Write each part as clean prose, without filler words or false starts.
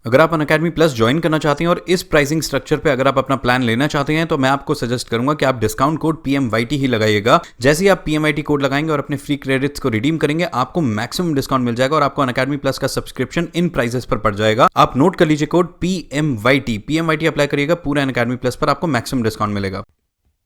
अगर आप Unacademy plus join करना चाहते हैं और इस प्राइसिंग स्ट्रक्चर पे अगर आप अपना प्लान लेना चाहते हैं तो मैं आपको सजेस्ट करूंगा कि आप डिस्काउंट कोड PMYT ही लगाइएगा। जैसे ही आप PMYT कोड लगाएंगे और अपने फ्री क्रेडिट्स को रिडीम करेंगे आपको मैक्सिमम डिस्काउंट मिल जाएगा और आपको अनअकैडमी प्लस का सब्सक्रिप्शन इन प्राइसेस पर पड़ जाएगा। आप नोट कर लीजिए कोड PMYT अप्लाई करिएगा, पूरा अनअकैडमी प्लस पर आपको मैक्सिमम डिस्काउंट मिलेगा।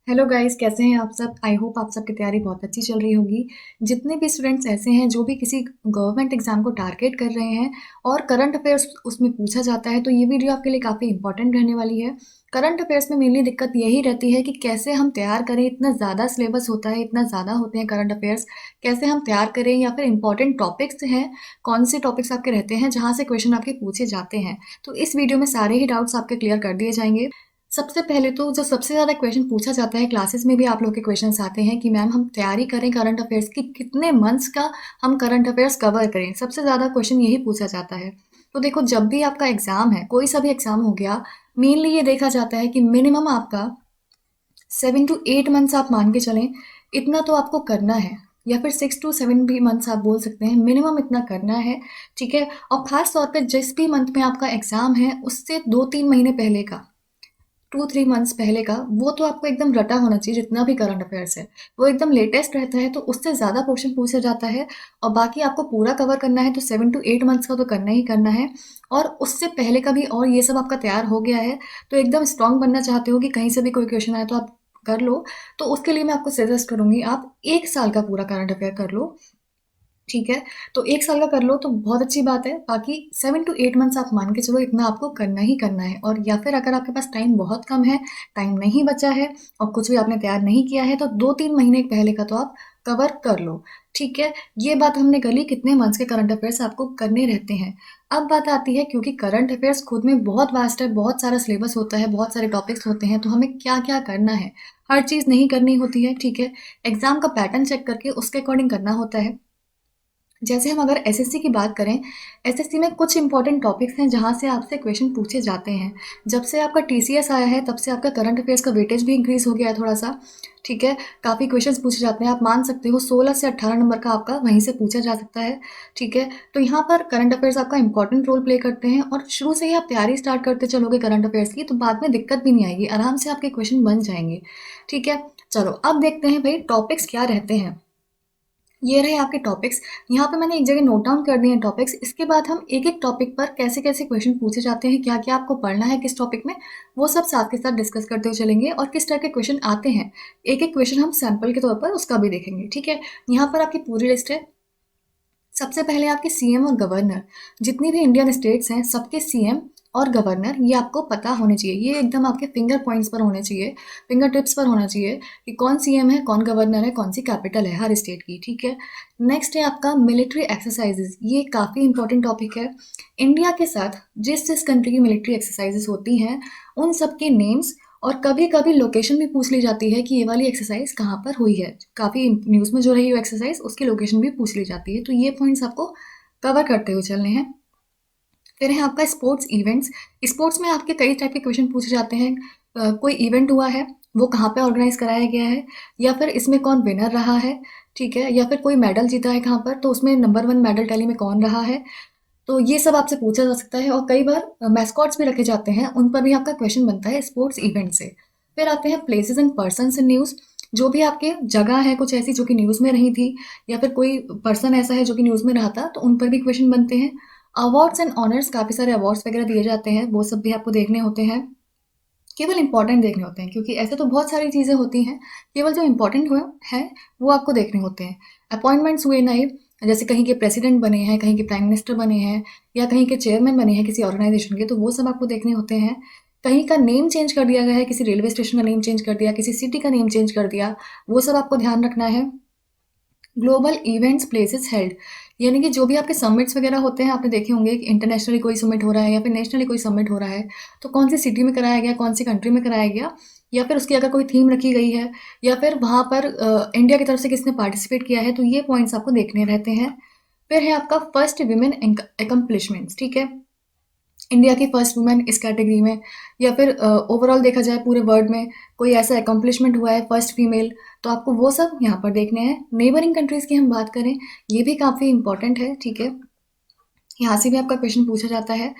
हेलो गाइस, कैसे हैं आप सब। आई होप आप सबकी तैयारी बहुत अच्छी चल रही होगी। जितने भी स्टूडेंट्स ऐसे हैं जो भी किसी गवर्नमेंट एग्जाम को टारगेट कर रहे हैं और करंट अफेयर्स उसमें पूछा जाता है, तो ये वीडियो आपके लिए काफ़ी इंपॉर्टेंट रहने वाली है। करंट अफेयर्स में मेनली दिक्कत यही रहती है कि कैसे हम तैयार करें। इतना ज़्यादा सिलेबस होता है, इतना ज़्यादा होते हैं करंट अफेयर्स, कैसे हम तैयार करें, या फिर इंपॉर्टेंट टॉपिक्स हैं, कौन से टॉपिक्स आपके रहते हैं जहाँ से क्वेश्चन आपके पूछे जाते हैं। तो इस वीडियो में सारे ही डाउट्स आपके क्लियर कर दिए जाएंगे। सबसे पहले तो जो सबसे ज़्यादा क्वेश्चन पूछा जाता है, क्लासेस में भी आप लोग के क्वेश्चंस आते हैं कि मैम हम तैयारी करें करंट अफेयर्स की, कितने मंथ्स का हम करंट अफेयर्स कवर करें। सबसे ज़्यादा क्वेश्चन यही पूछा जाता है। तो देखो, जब भी आपका एग्ज़ाम है, कोई सा भी एग्ज़ाम हो गया, मेनली ये देखा जाता है कि मिनिमम आपका 7 to 8 मंथ्स आप मान के चलें, इतना तो आपको करना है। या फिर 6 to 7 भी मंथ्स आप बोल सकते हैं, मिनिमम इतना करना है। ठीक है। और ख़ास तौर पे जिस भी मंथ में आपका एग्ज़ाम है उससे 2-3 महीने पहले का, 2-3 मंथ्स पहले का, वो तो आपको एकदम रटा होना चाहिए। जितना भी करंट अफेयर्स है वो एकदम लेटेस्ट रहता है, तो उससे ज़्यादा क्वेश्चन पूछा जाता है। और बाकी आपको पूरा कवर करना है तो 7 to 8 मंथ्स का तो करना ही करना है। और उससे पहले का भी, और ये सब आपका तैयार हो गया है तो एकदम स्ट्रांग बनना चाहते हो कि कहीं से भी कोई क्वेश्चन आए तो आप कर लो, तो उसके लिए मैं आपको सजेस्ट करूंगी आप 1 साल का पूरा करंट अफेयर कर लो। ठीक है। तो 1 साल का कर लो तो बहुत अच्छी बात है। बाकी 7 to 8 मंथ्स आप मान के चलो, इतना आपको करना ही करना है। और या फिर अगर आपके पास टाइम बहुत कम है, टाइम नहीं बचा है और कुछ भी आपने तैयार नहीं किया है, तो 2-3 महीने पहले का तो आप कवर कर लो। ठीक है। ये बात हमने कर ली कितने मंथ्स के करंट अफेयर्स आपको करने रहते हैं। अब बात आती है, क्योंकि करंट अफेयर्स खुद में बहुत वास्ट है, बहुत सारा सिलेबस होता है, बहुत सारे टॉपिक्स होते हैं, तो हमें क्या क्या करना है। हर चीज़ नहीं करनी होती है। ठीक है। एग्जाम का पैटर्न चेक करके उसके अकॉर्डिंग करना होता है। जैसे हम अगर एसएससी की बात करें, एसएससी में कुछ इंपॉर्टेंट टॉपिक्स हैं जहाँ से आपसे क्वेश्चन पूछे जाते हैं। जब से आपका टीसीएस आया है तब से आपका करंट अफेयर्स का वेटेज भी इंक्रीज़ हो गया है थोड़ा सा। ठीक है। काफ़ी क्वेश्चंस पूछे जाते हैं, आप मान सकते हो 16 से 18 नंबर का आपका वहीं से पूछा जा सकता है। ठीक है। तो यहाँ पर करंट अफेयर्स आपका इंपॉर्टेंट रोल प्ले करते हैं, और शुरू से ही आप तैयारी स्टार्ट करते चलोगे करंट अफेयर्स की, तो बाद में दिक्कत भी नहीं आएगी, आराम से आपके क्वेश्चन बन जाएंगे। ठीक है। चलो अब देखते हैं भाई टॉपिक्स क्या रहते हैं। ये रहे आपके टॉपिक्स। यहाँ पे मैंने एक जगह नोट डाउन कर दिए हैं टॉपिक्स। इसके बाद हम एक एक टॉपिक पर कैसे कैसे क्वेश्चन पूछे जाते हैं, क्या क्या आपको पढ़ना है किस टॉपिक में, वो सब साथ के साथ डिस्कस करते हुए चलेंगे, और किस टाइप के क्वेश्चन आते हैं एक एक क्वेश्चन हम सैंपल के तौर पर उसका भी देखेंगे। ठीक है। यहाँ पर आपकी पूरी लिस्ट है। सबसे पहले आपके सीएम और गवर्नर, जितनी भी इंडियन स्टेट्स हैं सबके सीएम और गवर्नर ये आपको पता होने चाहिए। ये एकदम आपके फिंगर पॉइंट्स पर होने चाहिए, फिंगर टिप्स पर होना चाहिए कि कौन सीएम है, कौन गवर्नर है, कौन सी कैपिटल है हर स्टेट की। ठीक है। नेक्स्ट है आपका मिलिट्री एक्सरसाइजेज। ये काफ़ी इंपॉर्टेंट टॉपिक है। इंडिया के साथ जिस जिस कंट्री की मिलिट्री एक्सरसाइजेज होती हैं उन सब के नेम्स, और कभी कभी लोकेशन भी पूछ ली जाती है कि ये वाली एक्सरसाइज कहाँ पर हुई है। काफ़ी न्यूज़ में जो रही वो एक्सरसाइज, उसकी लोकेशन भी पूछ ली जाती है। तो ये पॉइंट्स आपको कवर करते हुए चलने हैं। फिर है आपका स्पोर्ट्स इवेंट्स। स्पोर्ट्स में आपके कई टाइप के क्वेश्चन पूछे जाते हैं। कोई इवेंट हुआ है, वो कहाँ पे ऑर्गेनाइज कराया गया है, या फिर इसमें कौन विनर रहा है। ठीक है। या फिर कोई मेडल जीता है कहाँ पर, तो उसमें नंबर 1 मेडल टैली में कौन रहा है। तो ये सब आपसे पूछा जा सकता है। और कई बार मैस्कॉट्स भी रखे जाते हैं, उन पर भी आपका क्वेश्चन बनता है स्पोर्ट्स इवेंट से। फिर आते हैं places and persons in news. जो भी आपके जगह है कुछ ऐसी जो कि न्यूज़ में रही थी, या फिर कोई पर्सन ऐसा है जो कि न्यूज़ में रहा था, तो उन पर भी क्वेश्चन बनते हैं। अवार्ड्स एंड ऑनर्स, काफ़ी सारे अवार्ड्स वगैरह दिए जाते हैं, वो सब भी आपको देखने होते हैं। केवल इंपॉर्टेंट देखने होते हैं, क्योंकि ऐसे तो बहुत सारी चीज़ें होती हैं, केवल जो इंपॉर्टेंट हुए हैं वो आपको देखने होते हैं। अपॉइंटमेंट्स हुए नए, जैसे कहीं के प्रेसिडेंट बने हैं, कहीं के प्राइम मिनिस्टर बने हैं, या कहीं के चेयरमैन बने हैं किसी ऑर्गेनाइजेशन के, तो वो सब आपको देखने होते हैं। कहीं का नेम चेंज कर दिया गया है, किसी रेलवे स्टेशन का नेम चेंज कर दिया, किसी सिटी का नेम चेंज कर दिया, वो सब आपको ध्यान रखना है। ग्लोबल इवेंट्स प्लेसेस हेल्ड, यानी कि जो भी आपके समिट्स वगैरह होते हैं, आपने देखे होंगे कि इंटरनेशनली कोई समिट हो रहा है या फिर नेशनली कोई समिट हो रहा है, तो कौन सी सिटी में कराया गया, कौन सी कंट्री में कराया गया, या फिर उसकी अगर कोई थीम रखी गई है, या फिर वहाँ पर इंडिया की तरफ से किसने पार्टिसिपेट किया है, तो ये पॉइंट्स आपको देखने रहते हैं। फिर है आपका फर्स्ट विमेन एकम्प्लिशमेंट्स। ठीक है। इंडिया की फर्स्ट वुमेन इस कैटेगरी में, या फिर ओवरऑल देखा जाए पूरे वर्ल्ड में कोई ऐसा अकम्पलिशमेंट हुआ है फर्स्ट फीमेल, तो आपको वो सब यहाँ पर देखने हैं। नेबरिंग कंट्रीज़ की हम बात करें, ये भी काफ़ी इंपॉर्टेंट है। ठीक है। यहाँ से भी आपका क्वेश्चन पूछा जाता है।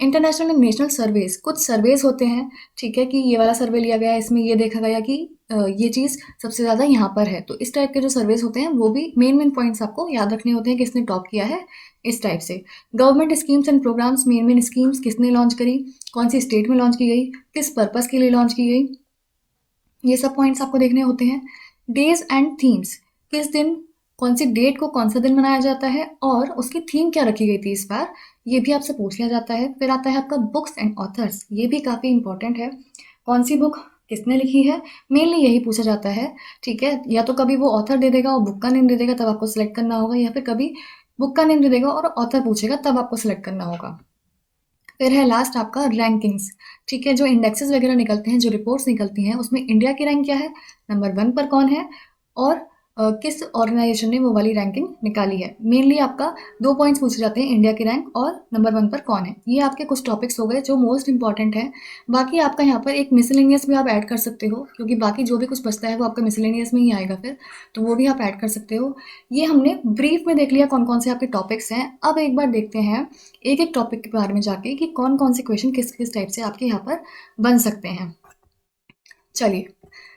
इंटरनेशनल एंड नेशनल सर्वेज, कुछ सर्वेज होते हैं, ठीक है, कि ये वाला सर्वे लिया गया है, इसमें ये देखा गया कि ये चीज़ सबसे ज़्यादा यहाँ पर है। तो इस टाइप के जो सर्वेज होते हैं वो भी मेन पॉइंट्स आपको याद रखने होते हैं, किसने टॉप किया है, इस टाइप से। Government schemes and programs, main schemes किसने लॉन्च करी, कौन सी स्टेट में लॉन्च की गई, किस पर्पज़ के लिए लॉन्च की गई, ये सब पॉइंट्स आपको देखने होते हैं। डेज एंड थीम्स, किस दिन, कौन सी डेट को कौन सा दिन मनाया जाता है और उसकी थीम क्या रखी गई थी इस बार, ये भी आपसे पूछ लिया जाता है। फिर आता है आपका बुक्स एंड ऑथर्स, ये भी काफ़ी इंपॉर्टेंट है, कौन सी बुक किसने लिखी है, मेनली यही पूछा जाता है, ठीक है। या तो कभी वो ऑथर दे देगा और बुक का नेम दे देगा, तब आपको सिलेक्ट करना होगा, या फिर कभी बुक का नेम दे देगा और ऑथर पूछेगा, तब आपको सिलेक्ट करना होगा। फिर है लास्ट आपका रैंकिंग्स, ठीक है, जो इंडेक्सेस वगैरह निकलते हैं, जो रिपोर्ट्स निकलती हैं, उसमें इंडिया की रैंक क्या है, नंबर 1 पर कौन है, और किस ऑर्गेनाइजेशन ने वो वाली रैंकिंग निकाली है। मेनली आपका 2 पॉइंट्स पूछे जाते हैं, इंडिया की रैंक और नंबर 1 पर कौन है। ये आपके कुछ टॉपिक्स हो गए जो मोस्ट इंपॉर्टेंट हैं। बाकी आपका यहाँ पर एक मिसलेनियस भी आप ऐड कर सकते हो, क्योंकि बाकी जो भी कुछ बचता है वो आपका मिसलेनियस में ही आएगा फिर, तो वो भी आप ऐड कर सकते हो। ये हमने ब्रीफ में देख लिया कौन कौन से आपके टॉपिक्स हैं। अब एक बार देखते हैं एक एक टॉपिक के बारे में जाके कि कौन कौन से क्वेश्चन किस किस टाइप से आपके यहाँ पर बन सकते हैं। चलिए,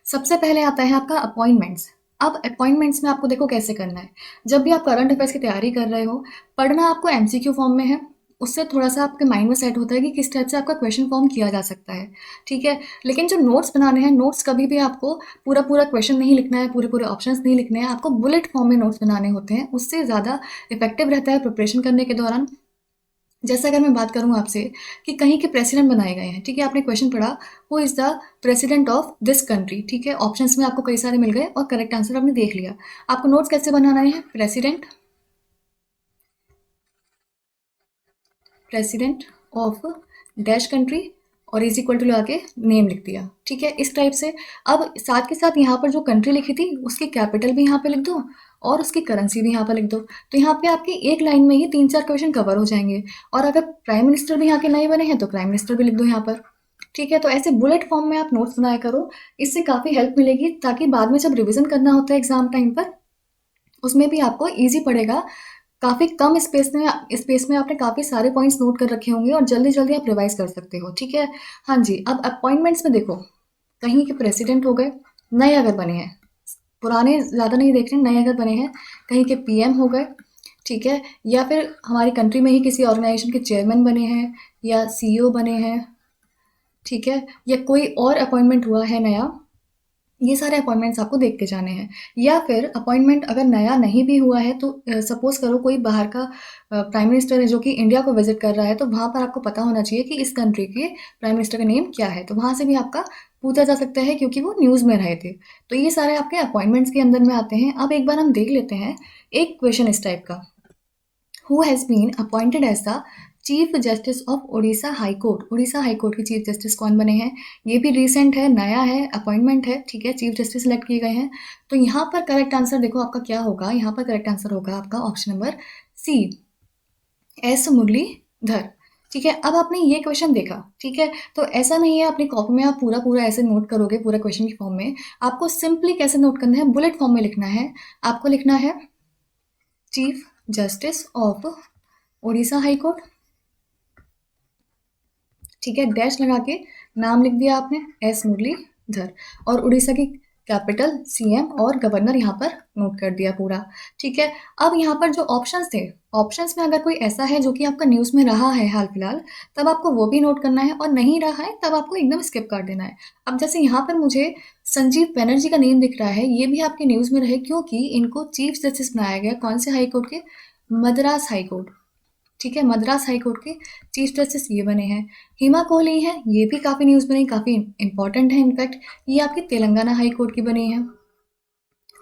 सबसे पहले आता है आपका अपॉइंटमेंट्स। अब अपॉइंटमेंट्स में आपको देखो कैसे करना है। जब भी आप करंट अफेयर्स की तैयारी कर रहे हो, पढ़ना आपको एमसीक्यू फॉर्म में है, उससे थोड़ा सा आपके माइंड में सेट होता है कि किस टाइप से आपका क्वेश्चन फॉर्म किया जा सकता है, ठीक है। लेकिन जो नोट्स बनाने हैं, नोट्स कभी भी आपको पूरा पूरा क्वेश्चन नहीं लिखना है, पूरे पूरे ऑप्शंस नहीं लिखने हैं, आपको बुलेट फॉर्म में नोट्स बनाने होते हैं। उससे ज़्यादा इफेक्टिव रहता है प्रिपरेशन करने के दौरान। जैसे अगर मैं बात करूँ आपसे कि कहीं के प्रेसिडेंट बनाए गए हैं, ठीक है, आपने क्वेश्चन पढ़ा, who is the president of this country, ठीक है, ऑप्शंस में आपको कई सारे मिल गए और करेक्ट आंसर आपने देख लिया। आपको नोट्स कैसे बनाना है, president, president of dash country और इज इक्वल टू लगा के नेम लिख दिया, ठीक है, इस टाइप से। अब साथ के साथ यहाँ पर जो कंट्री लिखी थी उसकी कैपिटल भी यहाँ पे लिख दो और उसकी करेंसी भी यहाँ पर लिख दो, तो यहाँ पे आपकी एक लाइन में ही 3-4 क्वेश्चन कवर हो जाएंगे। और अगर प्राइम मिनिस्टर भी यहाँ के नए बने हैं तो प्राइम मिनिस्टर भी लिख दो यहाँ पर, ठीक है। तो ऐसे बुलेट फॉर्म में आप नोट्स बनाया करो, इससे काफ़ी हेल्प मिलेगी, ताकि बाद में जब रिविजन करना होता है एग्जाम टाइम पर, उसमें भी आपको ईजी पड़ेगा। काफ़ी कम स्पेस में आपने काफ़ी सारे पॉइंट्स नोट कर रखे होंगे और जल्दी जल्दी आप रिवाइज कर सकते हो, ठीक है। हाँ जी, अब अपॉइंटमेंट्स में देखो, कहीं के प्रेसिडेंट हो गए, नए अगर बने हैं, पुराने ज़्यादा नहीं देख रहे, नए अगर बने हैं, कहीं के पीएम हो गए, ठीक है, या फिर हमारी कंट्री में ही किसी ऑर्गेनाइजेशन के चेयरमैन बने हैं या सीईओ बने हैं, ठीक है, या कोई और अपॉइंटमेंट हुआ है नया, ये सारे अपॉइंटमेंट्स आपको देख के जाने हैं। या फिर अपॉइंटमेंट अगर नया नहीं भी हुआ है तो सपोज़ करो कोई बाहर का प्राइम मिनिस्टर है जो कि इंडिया को विज़िट कर रहा है, तो वहाँ पर आपको पता होना चाहिए कि इस कंट्री के प्राइम मिनिस्टर का नेम क्या है, तो वहाँ से भी आपका पूछा जा सकता है क्योंकि वो न्यूज़ में रहे थे। तो ये सारे आपके अपॉइंटमेंट्स के अंदर में आते हैं। अब एक बार हम देख लेते हैं एक क्वेश्चन इस टाइप का, who has been appointed as the chief justice of Odisha high court. Odisha high court के चीफ जस्टिस कौन बने हैं, ये भी रिसेंट है, नया है, अपॉइंटमेंट है, ठीक है, चीफ जस्टिस सेलेक्ट किए गए हैं। तो यहाँ पर करेक्ट आंसर देखो आपका क्या होगा, यहाँ पर करेक्ट आंसर होगा आपका option number C, S Muralidhar, ठीक है। अब आपने ये क्वेश्चन देखा, ठीक है, तो ऐसा नहीं है अपनी कॉपी में आप पूरा पूरा ऐसे नोट करोगे पूरा क्वेश्चन की फॉर्म में। आपको सिंपली कैसे नोट करना है, बुलेट फॉर्म में लिखना है। आपको लिखना है chief justice of Odisha high court, ठीक है, डैश लगा के नाम लिख दिया आपने, एस मुरलीधर, और उड़ीसा की कैपिटल सीएम और गवर्नर यहाँ पर नोट कर दिया पूरा, ठीक है। अब यहाँ पर जो ऑप्शंस थे, ऑप्शंस में अगर कोई ऐसा है जो कि आपका न्यूज़ में रहा है हाल फिलहाल, तब आपको वो भी नोट करना है, और नहीं रहा है तब आपको एकदम स्किप कर देना है। अब जैसे यहाँ पर मुझे संजीव बनर्जी का नेम दिख रहा है, ये भी आपके न्यूज़ में रहे क्योंकि इनको चीफ जस्टिस बनाया गया कौन से हाई कोर्ट के, मद्रास हाई कोर्ट, ठीक है, मद्रास हाई कोर्ट के चीफ जस्टिस ये बने हैं। हिमा कोहली हैं, ये भी काफ़ी न्यूज़ में रही, काफ़ी इंपॉर्टेंट है, इनफैक्ट ये आपकी तेलंगाना हाई कोर्ट की बनी हैं,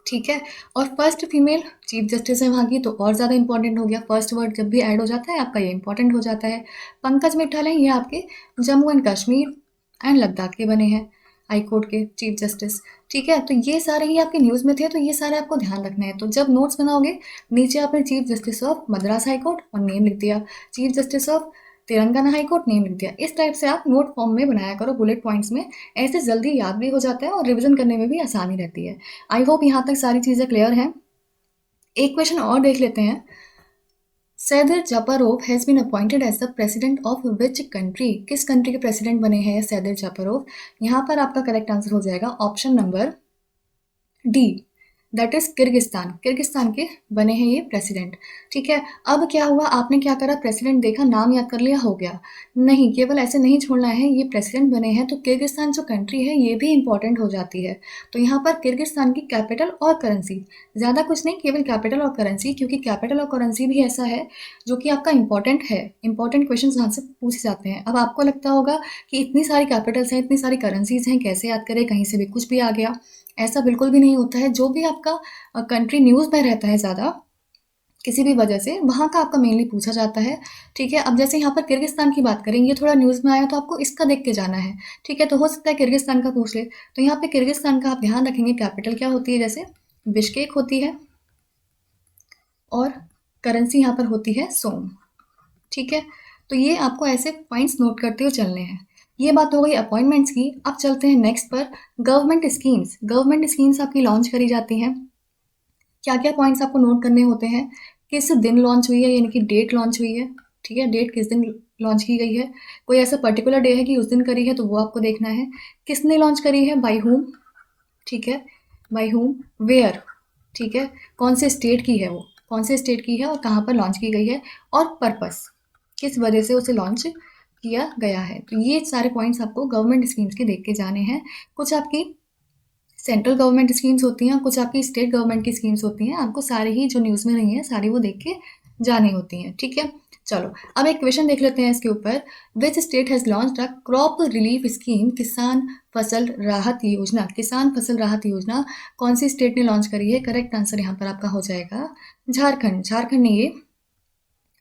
ठीक है। और फर्स्ट फीमेल चीफ जस्टिस है वहाँ की, तो और ज़्यादा इंपॉर्टेंट हो गया, फर्स्ट वर्ड जब भी ऐड हो जाता है आपका ये इंपॉर्टेंट हो जाता है। पंकज मित्तल हैं, ये आपके जम्मू एंड कश्मीर एंड लद्दाख के बने हैं हाई कोर्ट के चीफ जस्टिस, ठीक है। तो ये सारे ही आपके न्यूज़ में थे, तो ये सारे आपको ध्यान रखना है। तो जब नोट्स बनाओगे, नीचे आपने chief justice of Madras high court और नेम लिख दिया, chief justice of Telangana high court name लिख दिया। इस टाइप से आप नोट फॉर्म में बनाया करो बुलेट पॉइंट्स में, ऐसे जल्दी याद भी हो जाता है और रिविजन करने में भी आसानी रहती है। आई होप यहाँ तक सारी चीज़ें क्लियर हैं। एक क्वेश्चन और देख लेते हैं। Sadyr Japarov has been appointed as the president of which country? किस कंट्री के प्रेसिडेंट बने हैं सैदर जापारोव? यहाँ पर आपका करेक्ट आंसर हो जाएगा option number D, that is Kyrgyzstan. Kyrgyzstan के बने हैं ये प्रेसिडेंट। ठीक है, अब क्या हुआ, आपने क्या करा, प्रेसिडेंट देखा, नाम याद कर लिया, हो गया? नहीं, केवल ऐसे नहीं छोड़ना है। ये प्रेसिडेंट बने हैं तो किर्गिस्तान जो कंट्री है ये भी इंपॉर्टेंट हो जाती है। तो यहाँ पर किर्गिस्तान की कैपिटल और करेंसी, ज़्यादा कुछ नहीं, केवल कैपिटल और करेंसी, क्योंकि कैपिटल और करेंसी भी ऐसा है जो कि आपका इंपॉर्टेंट है। इंपॉर्टेंट क्वेश्चन यहाँ से पूछे जाते हैं। अब आपको लगता होगा कि इतनी सारी कैपिटल्स हैं, इतनी सारी करेंसीज हैं, कैसे याद करें, कहीं से भी कुछ भी आ गया। ऐसा बिल्कुल भी नहीं होता है। जो भी आपका कंट्री न्यूज़ में रहता है ज़्यादा, किसी भी वजह से, वहाँ का आपका मेनली पूछा जाता है। ठीक है, अब जैसे यहाँ पर किर्गिस्तान की बात करें, ये थोड़ा न्यूज़ में आया तो आपको इसका देख के जाना है। ठीक है, तो हो सकता है किर्गिस्तान का पूछ ले, तो यहाँ पे किर्गिस्तान का आप ध्यान रखेंगे कैपिटल क्या होती है, जैसे बिश्केक होती है, और करेंसी यहाँ पर होती है सोम। ठीक है, तो ये आपको ऐसे पॉइंट्स नोट करते हुए चलने हैं। ये बात हो गई अपॉइंटमेंट्स की। अब चलते हैं नेक्स्ट पर, गवर्नमेंट स्कीम्स। गवर्नमेंट स्कीम्स आपकी लॉन्च करी जाती हैं। क्या क्या पॉइंट्स आपको नोट करने होते हैं, किस दिन लॉन्च हुई है, यानी कि डेट लॉन्च हुई है। ठीक है, डेट किस दिन लॉन्च की गई है, कोई ऐसा पर्टिकुलर डे है कि उस दिन करी है तो वो आपको देखना है। किसने लॉन्च करी है, बाय होम। ठीक है, बाय होम, वेयर। ठीक है, कौन से स्टेट की है वो, कौन से स्टेट की है और कहाँ पर लॉन्च की गई है, और पर्पस, किस वजह से उसे लॉन्च किया गया है। तो ये सारे पॉइंट्स आपको गवर्नमेंट स्कीम्स के देख के जाने हैं। कुछ आपकी सेंट्रल गवर्नमेंट स्कीम्स होती हैं, कुछ आपकी स्टेट गवर्नमेंट की स्कीम्स होती हैं। आपको सारी ही जो न्यूज़ में रही हैं सारी वो देख के जानी होती हैं। ठीक है, चलो अब एक क्वेश्चन देख लेते हैं इसके ऊपर। Which state has launched a crop relief scheme, किसान फसल राहत योजना। किसान फसल राहत योजना कौन सी स्टेट ने लॉन्च करी है? करेक्ट आंसर यहाँ पर आपका हो जाएगा झारखंड। झारखंड ने ये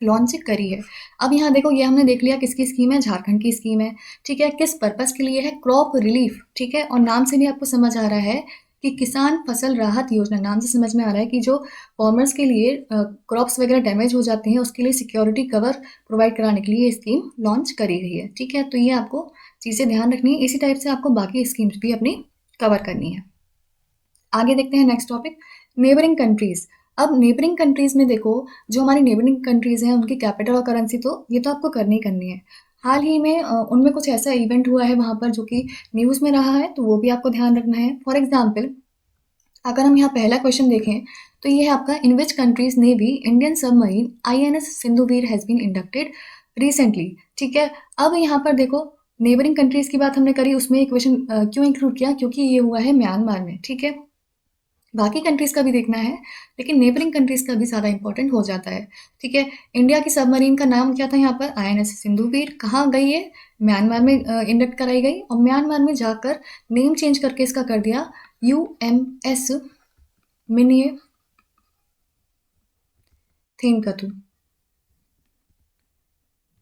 लॉन्च करी है। अब यहाँ देखो, ये हमने देख लिया किसकी स्कीम है, झारखंड की स्कीम है। ठीक है, किस पर्पस के लिए है, क्रॉप रिलीफ। ठीक है, और नाम से भी आपको समझ आ रहा है कि किसान फसल राहत योजना, नाम से समझ में आ रहा है कि जो फार्मर्स के लिए क्रॉप्स वगैरह डैमेज हो जाते हैं उसके लिए सिक्योरिटी कवर प्रोवाइड कराने के लिए ये स्कीम लॉन्च करी गई है। ठीक है, तो ये आपको चीज़ें ध्यान रखनी है। इसी टाइप से आपको बाकी स्कीम्स भी अपनी कवर करनी है। आगे देखते हैं नेक्स्ट टॉपिक, नेबरिंग कंट्रीज। अब नेबरिंग कंट्रीज में देखो, जो हमारी नेबरिंग कंट्रीज हैं उनकी कैपिटल और करेंसी तो ये तो आपको करनी ही करनी है। हाल ही में उनमें कुछ ऐसा इवेंट हुआ है वहाँ पर जो कि न्यूज़ में रहा है, तो वो भी आपको ध्यान रखना है। फॉर एग्जाम्पल, अगर हम यहाँ पहला क्वेश्चन देखें तो ये है आपका, in which countries navy Indian submarine INS Sindhuvir has been inducted recently. ठीक है, अब यहाँ पर देखो, नेबरिंग कंट्रीज की बात हमने करी, उसमें एक क्वेश्चन क्यों इंक्लूड किया, क्योंकि ये हुआ है म्यांमार में। ठीक है, बाकी कंट्रीज़ का भी देखना है, लेकिन नेबरिंग कंट्रीज़ का भी ज़्यादा इंपॉर्टेंट हो जाता है। ठीक है, इंडिया की सबमरीन का नाम क्या था यहाँ पर, INS सिंधुवीर। कहाँ गई है, म्यांमार में इंडक्ट कराई गई, और म्यांमार में जाकर नेम चेंज करके इसका कर दिया UMS मिनिए थेंकथू।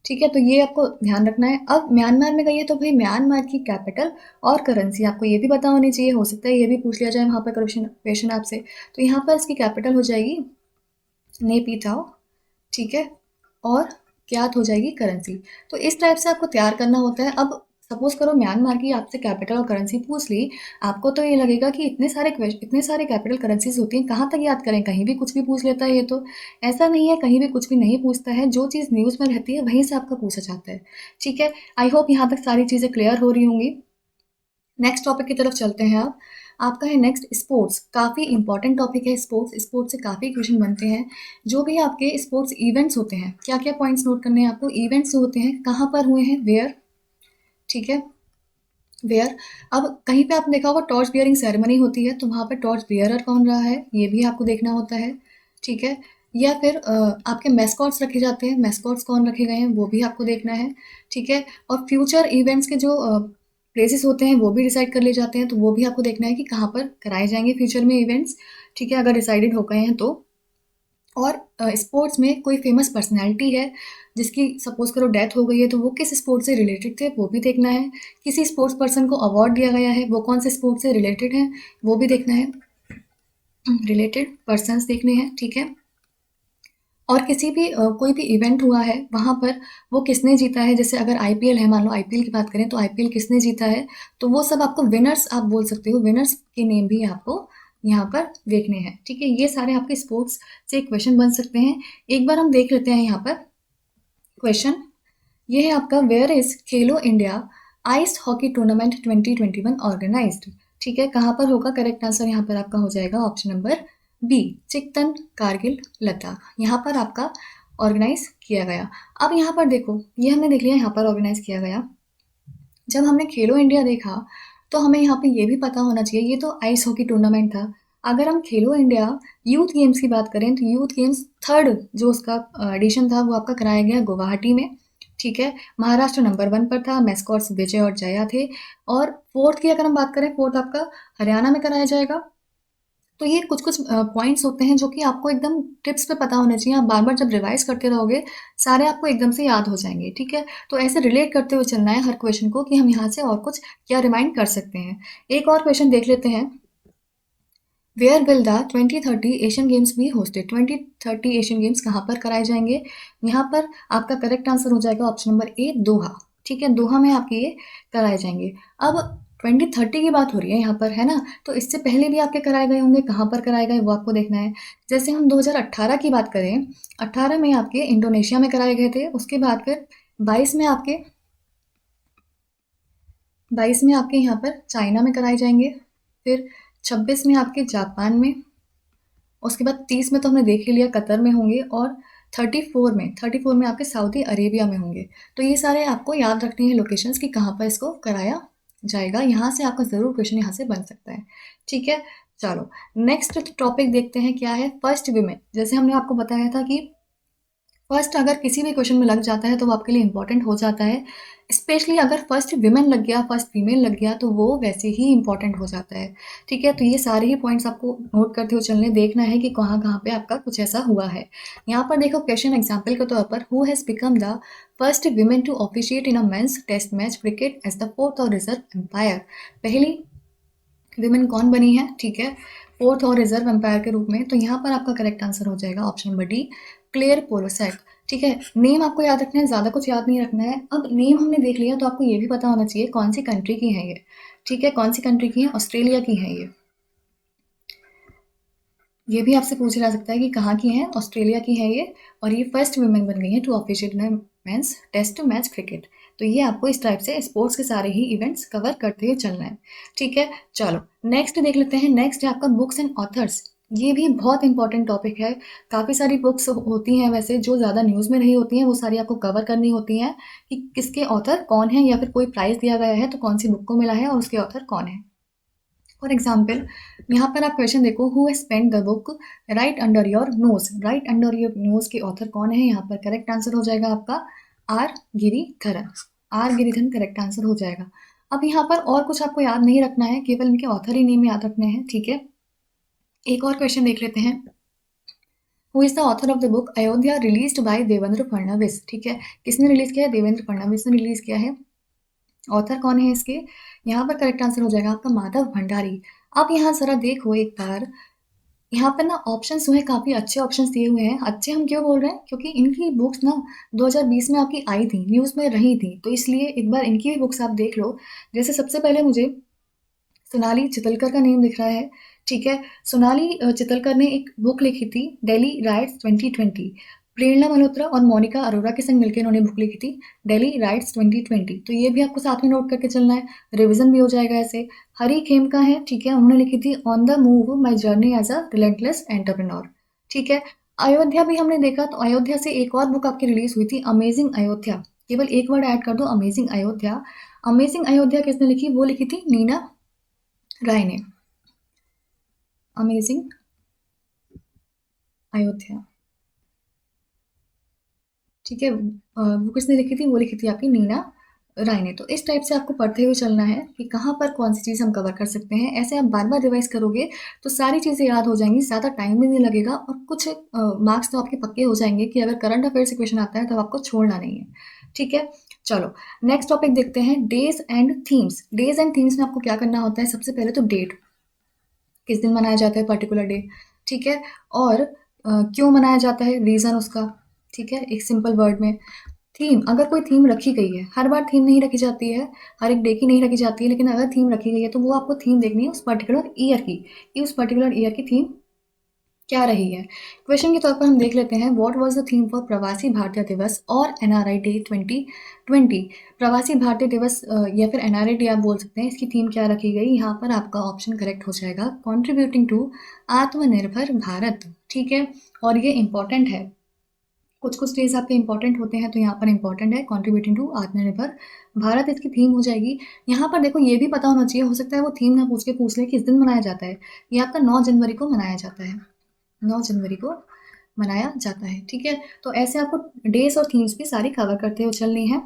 ठीक है, तो ये आपको ध्यान रखना है। अब म्यांमार में गई है तो भाई म्यांमार की कैपिटल और करेंसी आपको ये भी पता होनी चाहिए। हो सकता है ये भी पूछ लिया जाए वहाँ पर क्वेश्चन आपसे। तो यहाँ पर इसकी कैपिटल हो जाएगी नेपिटाओ। ठीक है, और क्या हो जाएगी करेंसी। तो इस टाइप से आपको तैयार करना होता है। अब सपोज करो म्यांमार की आपसे कैपिटल और करेंसी पूछ ली, आपको तो ये लगेगा कि इतने सारे कैपिटल करेंसीज होती हैं, कहाँ तक याद करें, कहीं भी कुछ भी पूछ लेता है ये तो। ऐसा नहीं है, कहीं भी कुछ भी नहीं पूछता है। जो चीज़ न्यूज़ में रहती है वहीं से आपका पूछा जाता है। ठीक है, आई होप यहाँ तक सारी चीज़ें क्लियर हो रही होंगी। नेक्स्ट टॉपिक की तरफ चलते हैं। अब आपका है नेक्स्ट स्पोर्ट्स। काफ़ी इंपॉर्टेंट टॉपिक है स्पोर्ट्स। स्पोर्ट्स से काफ़ी क्वेश्चन बनते हैं। जो भी आपके स्पोर्ट्स इवेंट्स होते हैं, क्या क्या पॉइंट्स नोट करने हैं आपको, इवेंट्स होते हैं कहाँ पर हुए हैं, वेयर। ठीक है, वेयर। अब कहीं पे आपने देखा होगा टॉर्च बियरिंग सेरेमनी होती है, तो वहाँ पे टॉर्च बियरर कौन रहा है ये भी आपको देखना होता है। ठीक है, या फिर आपके मैस्कॉट्स रखे जाते हैं, मैस्कॉट्स कौन रखे गए हैं वो भी आपको देखना है। ठीक है, और फ्यूचर इवेंट्स के जो प्लेसेस होते हैं वो भी डिसाइड कर लिए जाते हैं, तो वो भी आपको देखना है कि कहाँ पर कराए जाएंगे फ्यूचर में इवेंट्स। ठीक है, अगर डिसाइडेड हो गए हैं तो। और स्पोर्ट्स में कोई फेमस पर्सनैलिटी है जिसकी सपोज करो डेथ हो गई है, तो वो किस स्पोर्ट से रिलेटेड थे वो भी देखना है। किसी स्पोर्ट्स पर्सन को अवार्ड दिया गया है, वो कौन से स्पोर्ट से रिलेटेड हैं वो भी देखना है। रिलेटेड पर्सन्स देखने हैं। ठीक है, और किसी भी कोई भी इवेंट हुआ है वहाँ पर वो किसने जीता है। जैसे अगर IPL है, मान लो IPL की बात करें तो IPL किसने जीता है, तो वो सब आपको विनर्स आप बोल सकते हो, विनर्स के नेम भी आपको यहाँ पर देखने हैं। ठीक है, ये सारे आपके स्पोर्ट्स से क्वेश्चन बन सकते हैं। एक बार हम देख लेते हैं यहाँ पर क्वेश्चन। ये है आपका, where is Khelo India ice hockey tournament 2021 organised. ठीक है, कहाँ पर होगा? करेक्ट आंसर यहाँ पर आपका हो जाएगा option number B, Chiktan, Kargil, Ladakh. यहाँ पर आपका ऑर्गेनाइज किया गया। अब यहाँ पर देखो, ये हमने देख लिया यहाँ पर ऑर्गेनाइज किया गया। जब हमने खेलो इंडिया देखा तो हमें यहाँ पे ये भी पता होना चाहिए, ये तो आइस हॉकी टूर्नामेंट था। अगर हम खेलो इंडिया यूथ गेम्स की बात करें तो यूथ गेम्स थर्ड जो उसका एडिशन था वो आपका कराया गया गुवाहाटी में। ठीक है, महाराष्ट्र नंबर 1 पर था, मैस्कॉट्स विजय और जया थे। और फोर्थ की अगर हम बात करें, फोर्थ आपका हरियाणा में कराया जाएगा। तो ये कुछ कुछ पॉइंट्स होते हैं जो कि आपको एकदम टिप्स पे पता होने चाहिए। आप बार बार जब रिवाइज करते रहोगे सारे आपको एकदम से याद हो जाएंगे। ठीक है, तो ऐसे रिलेट करते हुए चलना है हर क्वेश्चन को कि हम यहाँ से और कुछ क्या रिमाइंड कर सकते हैं। एक और क्वेश्चन देख लेते हैं, where will the 2030 Asian games be hosted. 2030 Asian games कहाँ पर कराए जाएंगे? यहाँ पर आपका करेक्ट आंसर हो जाएगा ऑप्शन नंबर ए, दोहा। ठीक है, दोहा में आपके ये कराए जाएंगे। अब 2030 की बात हो रही है यहाँ पर, है ना? तो इससे पहले भी आपके कराए गए होंगे, कहाँ पर कराए गए वो आपको देखना है। जैसे हम 2018 की बात करें, 18 में आपके इंडोनेशिया में कराए गए थे। उसके बाद फिर 22 में आपके 22 में आपके यहाँ पर चाइना में कराए जाएंगे। फिर 26 में आपके जापान में। उसके बाद 30 में तो हमने देख ही लिया कतर में होंगे। और 34 में आपके सऊदी अरेबिया में होंगे। तो ये सारे आपको याद रखने हैं लोकेशंस कि कहाँ पर इसको कराया जाएगा। यहाँ से आपका ज़रूर क्वेश्चन यहाँ से बन सकता है। ठीक है, चलो नेक्स्ट टॉपिक देखते हैं क्या है, फर्स्ट विमेन। जैसे हमने आपको बताया था कि फर्स्ट अगर किसी भी क्वेश्चन में लग जाता है तो वो आपके लिए इंपॉर्टेंट हो जाता है। स्पेशली अगर फर्स्ट विमेन लग गया, फर्स्ट फीमेल लग गया तो वो वैसे ही इंपॉर्टेंट हो जाता है। ठीक है, तो ये सारे ही पॉइंट्स आपको नोट करते हुए चलने, देखना है कि कहाँ कहाँ पे आपका कुछ ऐसा हुआ है। यहाँ पर देखो क्वेश्चन एग्जाम्पल के तौर पर, who has become the first women to officiate in a men's test match cricket as the fourth और रिजर्व एम्पायर। पहली विमेन कौन बनी है? ठीक है, फोर्थ और रिजर्व एम्पायर के रूप में। तो यहाँ पर आपका करेक्ट आंसर हो जाएगा ऑप्शन नंबर डी, क्लेयर पोलोसैक। ठीक है, नेम आपको याद रखना है, ज़्यादा कुछ याद नहीं रखना है। अब नेम हमने देख लिया तो आपको ये भी पता होना चाहिए कौन सी कंट्री की है ये। ठीक है, कौन सी कंट्री की है? ऑस्ट्रेलिया की है ये भी आपसे पूछा जा सकता है कि कहाँ की है? ऑस्ट्रेलिया की है ये। और ये फर्स्ट वुमेन बन गई है to officiate in men's test match cricket. तो ये आपको इस टाइप से स्पोर्ट्स के सारे ही इवेंट्स कवर करते हुए चलना है। ठीक है, चलो नेक्स्ट देख लेते हैं। नेक्स्ट है आपका बुक्स एंड ऑथर्स। ये भी बहुत इंपॉर्टेंट टॉपिक है। काफ़ी सारी बुक्स होती हैं वैसे जो ज़्यादा न्यूज़ में नहीं होती हैं, वो सारी आपको कवर करनी होती हैं कि किसके ऑथर कौन है, या फिर कोई प्राइज़ दिया गया है तो कौन सी बुक को मिला है और उसके ऑथर कौन है। फॉर एग्जाम्पल, यहाँ पर आप क्वेश्चन देखो, who has pen the book right under your nose. Right under your nose के ऑथर कौन है? यहाँ पर करेक्ट आंसर हो जाएगा आपका R Giridharan. R Giridharan correct answer हो जाएगा। अब यहाँ पर और कुछ आपको याद नहीं रखना है, केवल इनके ऑथर ही नेम याद रखने हैं। ठीक है, एक और क्वेश्चन देख लेते हैं, who is the author of the book Ayodhya released by Devendra Fadnavis. ठीक है, किसने रिलीज किया है? देवेंद्र फडणवीस ने रिलीज किया है। ऑथर कौन है इसके? यहाँ पर करेक्ट आंसर हो जाएगा आपका माधव भंडारी। अब यहाँ जरा देखो एक बार, यहाँ पर ना ऑप्शंस जो है काफ़ी अच्छे ऑप्शंस दिए हुए हैं। अच्छे हम क्यों बोल रहे हैं? क्योंकि इनकी बुक्स ना 2020 में आपकी आई थी, न्यूज़ में रही थी, तो इसलिए एक बार इनकी भी बुक्स आप देख लो। जैसे सबसे पहले मुझे सोनाली चितलकर का नेम दिख रहा है। ठीक है, सोनाली चितलकर ने एक बुक लिखी थी, दिल्ली राइट्स 2020। प्रेरणा मल्होत्रा और मोनिका अरोरा के संग मिलकर इन्होंने बुक लिखी थी, दिल्ली राइट्स 2020। तो ये भी आपको साथ में नोट करके चलना है, रिवीजन भी हो जाएगा ऐसे। हरी खेमका है, ठीक है, उन्होंने लिखी थी on the move my journey as a relentless entrepreneur. ठीक है, अयोध्या भी हमने देखा, तो अयोध्या से एक और बुक आपकी रिलीज हुई थी, अमेजिंग अयोध्या। केवल एक वर्ड ऐड कर दो, अमेजिंग अयोध्या। अमेजिंग अयोध्या किसने लिखी? वो लिखी थी नीना राय ने। अमेजिंग अयोध्या, ठीक है, वो किसने लिखी थी? वो लिखी थी आपकी नीना राय ने। तो इस टाइप से आपको पढ़ते हुए चलना है कि कहाँ पर कौन सी चीज़ हम कवर कर सकते हैं। ऐसे आप बार बार रिवाइज करोगे तो सारी चीज़ें याद हो जाएंगी, ज़्यादा टाइम भी नहीं लगेगा और कुछ मार्क्स तो आपके पक्के हो जाएंगे कि अगर करंट अफेयर से क्वेश्चन आता है तो आपको छोड़ना नहीं है। ठीक है, चलो नेक्स्ट टॉपिक देखते हैं, days and themes. Days and themes में आपको क्या करना होता है? सबसे पहले तो डेट, किस दिन मनाया जाता है पर्टिकुलर डे। ठीक है, और क्यों मनाया जाता है, रीज़न उसका। ठीक है, एक सिंपल वर्ड में। थीम, अगर कोई थीम रखी गई है, हर बार थीम नहीं रखी जाती है, हर एक डे की नहीं रखी जाती है, लेकिन अगर थीम रखी गई है तो वो आपको थीम देखनी है उस पर्टिकुलर ईयर की, कि उस पर्टिकुलर ईयर की थीम क्या रही है। क्वेश्चन के तौर पर हम देख लेते हैं, what was the theme for प्रवासी भारतीय दिवस और एनआरआई डे 2020। प्रवासी भारतीय दिवस या फिर एनआरआई डे आप बोल सकते हैं, इसकी थीम क्या रखी गई। यहाँ पर आपका ऑप्शन करेक्ट हो जाएगा कंट्रीब्यूटिंग टू आत्मनिर्भर भारत। ठीक है, और ये इंपॉर्टेंट है, कुछ कुछ डेज आपके इंपॉर्टेंट होते हैं, तो यहाँ पर इंपॉर्टेंट है कंट्रीब्यूटिंग टू आत्मनिर्भर भारत, इसकी थीम हो जाएगी। यहाँ पर देखो ये भी पता होना चाहिए, हो सकता है वो थीम ना पूछ ले किस दिन मनाया जाता है। ये आपका 9 जनवरी को मनाया जाता है, 9 जनवरी को मनाया जाता है। ठीक है, तो ऐसे आपको डेज और थीम्स भी सारी कवर करते हुए चलनी है।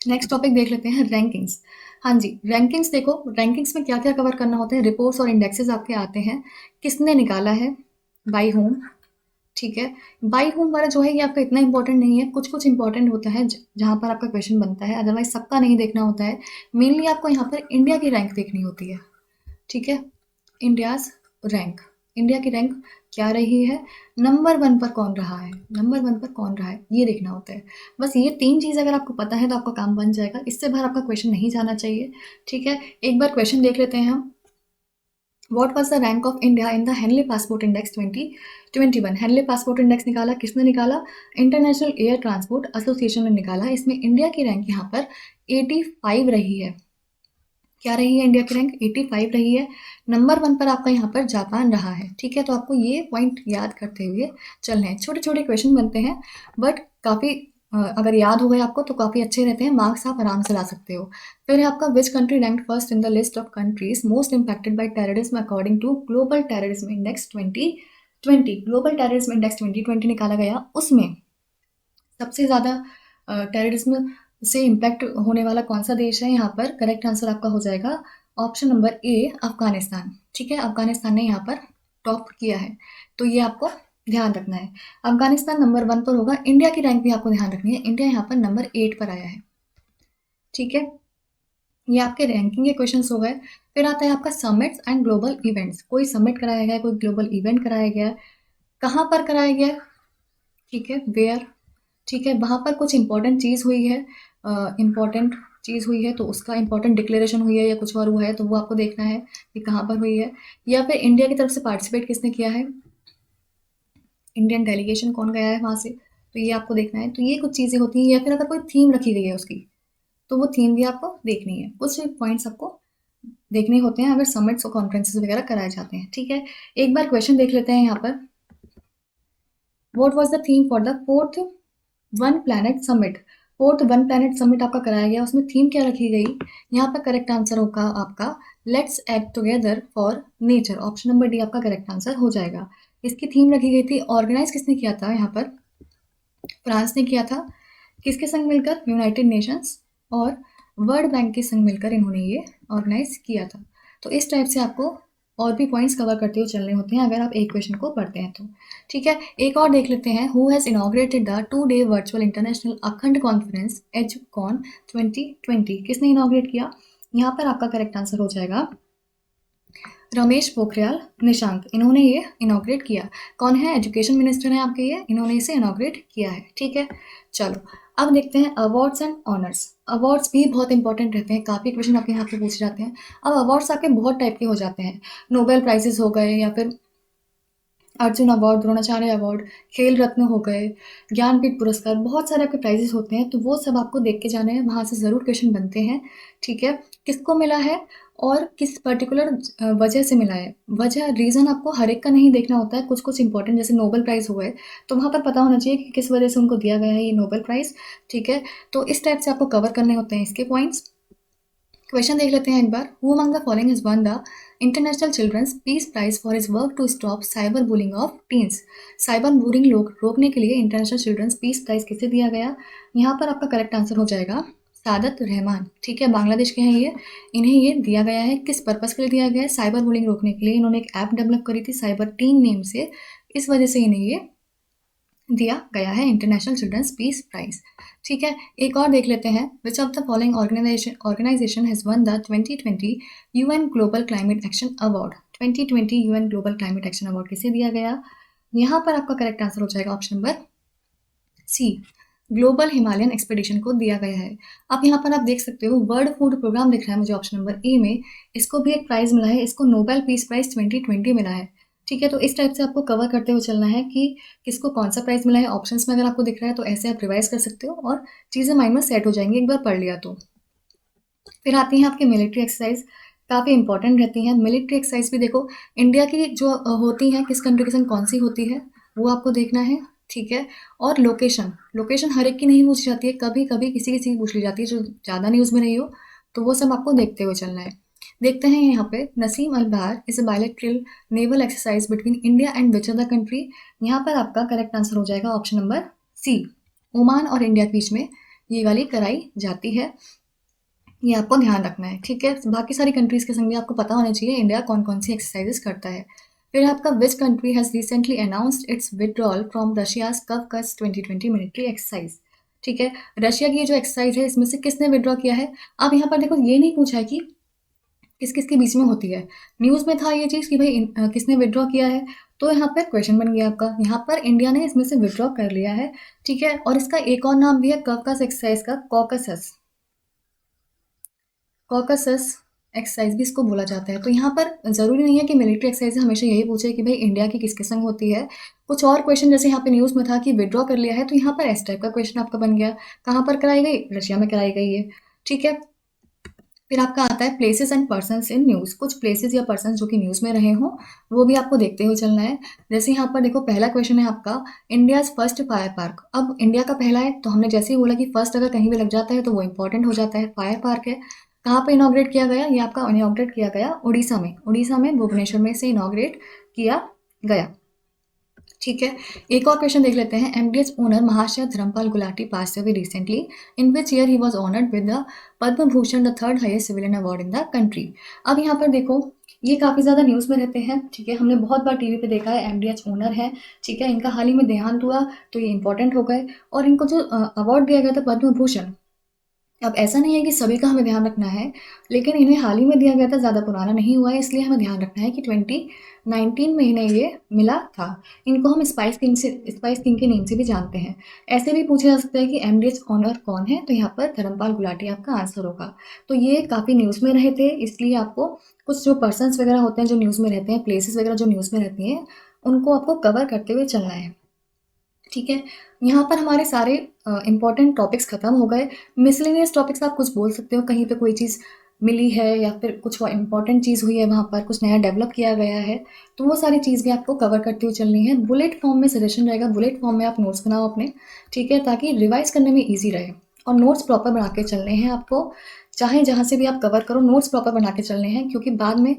नेक्स्ट टॉपिक देख लेते हैं, रैंकिंग्स। हाँ जी, रैंकिंग्स देखो, रैंकिंग्स में क्या क्या कवर करना होता है। रिपोर्ट्स और इंडेक्सेस आपके आते हैं, किसने निकाला है, बाई होम। ठीक है, बाई होम वाला जो है ये आपका इतना इंपॉर्टेंट नहीं है, कुछ कुछ इंपॉर्टेंट होता है जहाँ पर आपका क्वेश्चन बनता है, अदरवाइज सबका नहीं देखना होता है। मेनली आपको यहाँ पर इंडिया की रैंक देखनी होती है। ठीक है, इंडियाज रैंक, इंडिया की रैंक क्या रही है, नंबर 1 पर कौन रहा है, नंबर 1 पर कौन रहा है, ये देखना होता है। बस ये 3 चीज़ अगर आपको पता है तो आपका काम बन जाएगा, इससे बाहर आपका क्वेश्चन नहीं जाना चाहिए। ठीक है, एक बार क्वेश्चन देख लेते हैं हम। What was the rank of India in the Henley Passport Index 2021? Henley passport index निकाला, किसने निकाला, इंटरनेशनल एयर ट्रांसपोर्ट एसोसिएशन ने निकाला। इसमें इंडिया की रैंक यहाँ पर 85 रही है। क्या रही है इंडिया की रैंक, 85 रही है। नंबर 1 पर आपका यहाँ पर जापान रहा है। ठीक है, तो आपको ये पॉइंट याद करते हुए चलना है। छोटे छोटे क्वेश्चन बनते हैं, बट काफ़ी अगर याद हो गए आपको तो काफ़ी अच्छे रहते हैं, मार्क्स आप आराम से ला सकते हो। फिर है आपका, which country ranked first in the list of countries most impacted by terrorism according to global terrorism index 2020। Global terrorism index 2020 निकाला गया, उसमें सबसे ज़्यादा टेररिज्म से इम्पैक्ट होने वाला कौन सा देश है। यहाँ पर करेक्ट आंसर आपका हो जाएगा ऑप्शन नंबर ए, अफगानिस्तान। ठीक है, अफगानिस्तान ने यहाँ पर टॉप किया है, तो ये आपको ध्यान रखना है। अफगानिस्तान नंबर 1 पर होगा। इंडिया की रैंक भी आपको ध्यान रखनी है, इंडिया यहाँ पर नंबर 8 पर आया है। ठीक है, ये आपके रैंकिंग के क्वेश्चंस हो गए। फिर आता है आपका समिट्स एंड ग्लोबल इवेंट्स। कोई समिट कराया गया है, कोई ग्लोबल इवेंट कराया गया है, कहाँ पर कराया गया है। ठीक है, वेयर। ठीक है, वहाँ पर कुछ इंपॉर्टेंट चीज़ हुई है, इंपॉर्टेंट चीज़ हुई है तो उसका इंपॉर्टेंट डिक्लेरेशन हुई है या कुछ और हुआ है, तो वो आपको देखना है कि कहाँ पर हुई है। या फिर इंडिया की तरफ से पार्टिसिपेट किसने किया है, इंडियन डेलीगेशन कौन गया है वहाँ से, तो ये आपको देखना है। तो ये कुछ चीज़ें होती हैं। या फिर अगर कोई थीम रखी गई है उसकी, तो वो थीम भी आपको देखनी है। कुछ पॉइंट्स आपको देखने होते हैं अगर समिट्स और कॉन्फ्रेंसेस वगैरह कराए जाते हैं। ठीक है, एक बार क्वेश्चन देख लेते हैं यहाँ पर। What was the theme for the fourth one planet summit. Fourth one planet summit आपका कराया गया, उसमें थीम क्या रखी गई। यहाँ पर करेक्ट आंसर होगा आपका let's act together for nature. Option number D आपका करेक्ट आंसर हो जाएगा। इसकी थीम रखी गई थी, ऑर्गेनाइज किसने किया था, यहाँ पर फ्रांस ने किया था। किसके संग मिलकर, यूनाइटेड नेशंस और वर्ल्ड बैंक के संग मिलकर इन्होंने ये ऑर्गेनाइज किया था। तो इस टाइप से आपको और भी पॉइंट्स कवर करते हुए चलने होते हैं अगर आप एक क्वेश्चन को पढ़ते हैं तो। ठीक है, एक और देख लेते हैं। Who has inaugurated the 2-day virtual international अखंड कॉन्फ्रेंस एजुकॉन 2020। किसने इनॉग्रेट किया, यहाँ पर आपका करेक्ट आंसर हो जाएगा रमेश पोखरियाल निशंक। इन्होंने ये इनॉग्रेट किया। कौन है, एजुकेशन मिनिस्टर हैं आपके ये, इन्होंने इसे इनॉग्रेट किया है। ठीक है, चलो अब देखते हैं अवार्ड्स एंड ऑनर्स। अवार्ड्स भी बहुत इंपॉर्टेंट रहते हैं, काफ़ी क्वेश्चन आपके यहाँ पे पूछे जाते हैं। अब अवार्ड्स आपके बहुत टाइप के हो जाते हैं, नोबेल प्राइजेस हो गए, या फिर अर्जुन अवार्ड, द्रोणाचार्य अवार्ड, खेल रत्न हो गए, ज्ञानपीठ पुरस्कार, बहुत सारे आपके प्राइजेस होते हैं। तो वो सब आपको देख के जाने हैं, वहाँ से ज़रूर क्वेश्चन बनते हैं। ठीक है, किसको मिला है और किस पर्टिकुलर वजह से मिला है, वजह रीज़न आपको हर एक का नहीं देखना होता है। कुछ कुछ इंपॉर्टेंट जैसे नोबेल प्राइज़ हो गए, तो वहाँ पर पता होना चाहिए कि किस वजह से उनको दिया गया है ये नोबेल प्राइज़। ठीक है, तो इस टाइप से आपको कवर करने होते हैं इसके पॉइंट्स। क्वेश्चन देख लेते हैं एक बार। Who among the following is won the international children's peace prize for his work to stop cyber bullying of teens. Cyber bullying लोग रोकने के लिए इंटरनेशनल चिल्ड्रंस पीस प्राइज किसे दिया गया, यहाँ पर आपका करेक्ट आंसर हो जाएगा सादत रहमान। ठीक है, बांग्लादेश के हैं ये, इन्हें ये दिया गया है। किस पर्पज़ के लिए दिया गया है, साइबर बुलिंग रोकने के लिए। इन्होंने एक ऐप डेवलप करी थी साइबर टीन नेम से, इस वजह से इन्हें ये दिया गया है इंटरनेशनल चिल्ड्रंस पीस प्राइज। ठीक है, एक और देख लेते हैं। Which of the following organisation has won the 2020 UN global climate action award. 2020 UN global climate action award किसे दिया गया, यहाँ पर आपका करेक्ट आंसर हो जाएगा option number C, global Himalayan expedition को दिया गया है। अब यहाँ पर आप देख सकते हो वर्ल्ड फूड प्रोग्राम दिख रहा है मुझे ऑप्शन नंबर ए में, इसको भी एक प्राइज़ मिला है, इसको नोबेल पीस प्राइज़ 2020 मिला है। ठीक है, तो इस टाइप से आपको कवर करते हुए चलना है कि किसको कौन-सा प्राइज़ मिला है, ऑप्शंस में अगर आपको दिख रहा है तो ऐसे आप रिवाइज़ कर सकते हो और चीज़ें माइंड में सेट हो जाएँगी एक बार पढ़ लिया तो। फिर आती हैं आपकी मिलिट्री एक्सरसाइज, काफ़ी इंपॉर्टेंट रहती हैं। मिलिट्री एक्सरसाइज भी देखो इंडिया की जो होती हैं, किस कंट्री के संग कौन सी होती है वो आपको देखना है, ठीक है। और लोकेशन, लोकेशन हर एक की नहीं पूछी जाती है, कभी कभी किसी किसी की पूछ ली जाती है जो ज़्यादा न्यूज़ में रही हो, तो वो सब आपको देखते हुए चलना है। देखते हैं यहाँ पे, नसीम अल बहार is a bilateral naval exercise between India and which other country. यहाँ पर आपका करेक्ट आंसर हो जाएगा ऑप्शन नंबर सी, ओमान और इंडिया के बीच में ये वाली कराई जाती है। ये आपको ध्यान रखना है, ठीक है। बाकी सारी कंट्रीज़ के संग भी आपको पता होना चाहिए इंडिया कौन कौन सी एक्सरसाइजेस करता है। फिर आपका which country has recently announced its withdrawal from Russia's Kavkaz 2020 military exercise. ठीक है, रशिया की ये जो एक्सरसाइज है इसमें से किसने विड्रॉ किया है। अब यहाँ पर देखो ये नहीं पूछा है कि किस किस के बीच में होती है, न्यूज़ में था ये चीज़ कि भाई किसने विड्रॉ किया है, तो यहाँ पर क्वेश्चन बन गया आपका, यहाँ पर इंडिया ने इसमें से विड्रॉ कर लिया है, ठीक है। और इसका एक और नाम भी है कवकस एक्सरसाइज का, कॉकसस, कॉकसस एक्सरसाइज भी इसको बोला जाता है। तो यहाँ पर ज़रूरी नहीं है कि मिलिट्री एक्सरसाइज हमेशा यही पूछे कि भाई इंडिया की किसके संग होती है। कुछ और क्वेश्चन जैसे यहाँ पे न्यूज़ में था कि विड्रॉ कर लिया है, तो यहाँ पर इस टाइप का क्वेश्चन आपका बन गया, कहाँ पर कराई गई, रशिया में कराई गई है, ठीक है। फिर आपका आता है places and persons in news, कुछ प्लेसेस या पर्सन्स जो कि न्यूज़ में रहे हों वो भी आपको देखते हुए चलना है। जैसे यहाँ पर देखो पहला क्वेश्चन है आपका, इंडियाज़ फर्स्ट फायर पार्क। अब इंडिया का पहला है तो हमने जैसे ही बोला कि फर्स्ट अगर कहीं भी लग जाता है तो वो इंपॉर्टेंट हो जाता है, फायर पार्क है। कहाँ पे इनॉग्रेट किया गया, ये आपका इनॉग्रेट किया गया उड़ीसा में, उड़ीसा में भुवनेश्वर में से इनॉग्रेट किया गया, ठीक है। एक और क्वेश्चन देख लेते हैं, MDH owner Mahashay Dharampal Gulati pass away recently, in which year he was honoured with the Padma Bhushan, the third highest civilian award in the country. अब यहाँ पर देखो ये काफ़ी ज़्यादा न्यूज़ में रहते हैं, ठीक है, हमने बहुत बार टीवी पे देखा है, एमडीएच ओनर है, ठीक है, इनका हाल ही में देहांत हुआ तो ये इंपॉर्टेंट हो गए। और इनको जो अवार्ड दिया गया था पद्म भूषण, अब ऐसा नहीं है कि सभी का हमें ध्यान रखना है, लेकिन इन्हें हाल ही में दिया गया था, ज़्यादा पुराना नहीं हुआ है, इसलिए हमें ध्यान रखना है कि 2019 में इन्हें ये मिला था। इनको हम स्पाइस किंग के नेम से भी जानते हैं। ऐसे भी पूछा जा सकता है कि एमडीएच ऑनर कौन है, तो यहाँ पर धर्मपाल गुलाटी आपका आंसर होगा। तो ये काफ़ी न्यूज़ में रहे थे, इसलिए आपको कुछ जो पर्सन्स वगैरह होते हैं जो न्यूज़ में रहते हैं, प्लेसेस वगैरह जो न्यूज़ में रहती हैं, उनको आपको कवर करते हुए चलना है, ठीक है। यहाँ पर हमारे सारे इंपॉर्टेंट टॉपिक्स खत्म हो गए। मिसलेनियस टॉपिक्स आप कुछ बोल सकते हो, कहीं पे कोई चीज़ मिली है या फिर कुछ इंपॉर्टेंट चीज़ हुई है वहाँ पर, कुछ नया डेवलप किया गया है, तो वो सारी चीज़ भी आपको कवर करते हुए चलनी है। बुलेट फॉर्म में सजेशन रहेगा, बुलेट फॉर्म में आप नोट्स बनाओ अपने, ठीक है, ताकि रिवाइज करने में ईजी रहे। और नोट्स प्रॉपर बना के चलने हैं आपको, चाहे जहाँ से भी आप कवर करो नोट्स प्रॉपर बना के चलने हैं, क्योंकि बाद में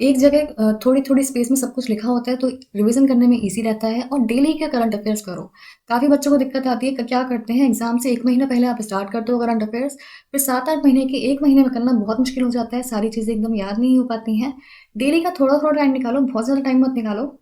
एक जगह थोड़ी थोड़ी स्पेस में सब कुछ लिखा होता है तो रिवीजन करने में इजी रहता है। और डेली के करंट अफेयर्स करो, काफ़ी बच्चों को दिक्कत आती है, क्या करते हैं एग्जाम से एक महीना पहले आप स्टार्ट करते हो करंट अफेयर्स, फिर 7-8 महीने के एक महीने में करना बहुत मुश्किल हो जाता है, सारी चीज़ें एकदम याद नहीं हो पाती हैं। डेली का थोड़ा थोड़ा टाइम निकालो, बहुत ज़्यादा टाइम मत निकालो,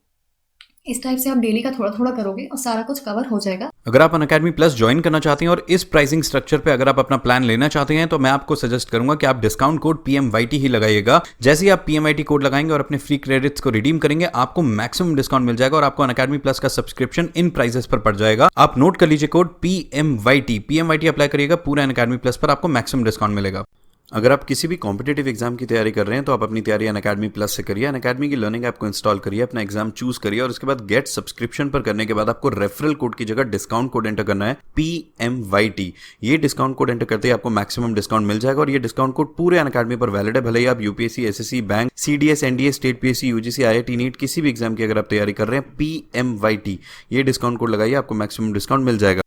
इस टाइप से आप डेली का थोड़ा थोड़ा करोगे और सारा कुछ कवर हो जाएगा। अगर आप अनअकैडमी प्लस ज्वाइन करना चाहते हैं और इस प्राइसिंग स्ट्रक्चर पे अगर आप अपना प्लान लेना चाहते हैं तो मैं आपको सजेस्ट करूंगा कि आप डिस्काउंट कोड PMYT ही लगाइएगा। जैसे ही आप PMYT कोड लगाएंगे और अपने फ्री क्रेडिट्स को रिडीम करेंगे आपको मैक्सिमम डिस्काउंट मिल जाएगा और आपको अनअकैडमी प्लस का सब्सक्रिप्शन इन प्राइसेस पर पड़ जाएगा। आप नोट कर लीजिए कोड PMYT अप्लाई करिएगा, पूरा अनअकैडमी प्लस पर आपको मैक्सिमम डिस्काउंट मिलेगा। अगर आप किसी भी कॉम्पिटेटिव एग्जाम की तैयारी कर रहे हैं तो आप अपनी तैयारी अनअकैडमी प्लस से करिए। अनअकैडमी की लर्निंग ऐप को इंस्टॉल करिए, अपना एग्जाम चूज करिए और उसके बाद गेट सब्सक्रिप्शन पर करने के बाद आपको रेफरल कोड की जगह डिस्काउंट कोड एंटर करना है PMYT। ये डिस्काउंट कोड एंटर करते ही आपको मैक्सिमम डिस्काउंट मिल जाएगा और ये डिस्काउंट कोड पूरे अनअकैडमी पर वैलिड है। भले ही आप UPSC, SSC, bank, CDS, NDA, state PSC, UGC, IIT, NEET किसी भी एग्जाम की अगर आप तैयारी कर रहे हैं, PMYT ये डिस्काउंट कोड लगाइए, आपको मैक्सिमम डिस्काउंट मिल जाएगा।